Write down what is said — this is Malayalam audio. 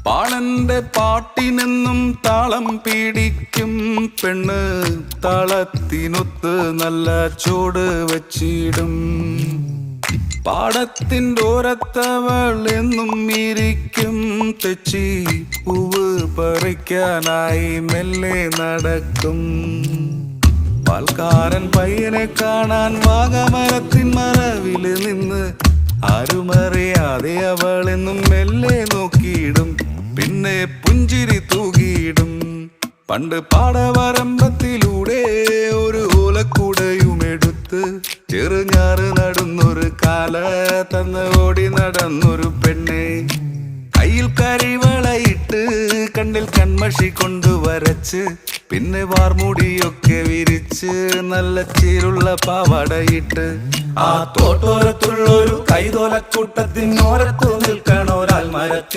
പാളന്റെ പാട്ടിനെന്നും താളം പിടിക്കും പെണ്ണ്, താളത്തിനൊത്ത് നല്ല ചോട് വച്ചിടും. പാടത്തിൻ്റെ ഓരത്തവൾ എന്നും ഇരിക്കും തെച്ചി, പൂവ് പറിക്കാനായി മെല്ലെ നടക്കും. പാൽക്കാരൻ പയ്യനെ കാണാൻ വാഗമരത്തിൻ മറവില് നിന്ന് ആരുമറിയാതെ അവളെന്നും മെല്ലെ നോക്കിയിടും, പിന്നെ പുഞ്ചിരി തൂകിയിടും. പണ്ട് പാടവരമ്പത്തിലൂടെ ഒരു ഓലക്കുടയുമെടുത്ത് ചെറുഞാറ് നടന്നൊരു കാല തന്ന് ഓടി നടന്നൊരു പെണ്ണെ, കയ്യിൽ കരിവളയിട്ട് കണ്ണിൽ കൺമഷി കൊണ്ട് വരച്ച്, പിന്നെ വാർമുടിയൊക്കെ വിരിച്ച് നല്ല ചീരുള്ള പാവാടയിട്ട് ആ തോട്ടോരത്തുള്ളൊരു കൈതോലക്കൂട്ടത്തിനോരത്തു നിൽക്കണോരാൽ മരത്തിൽ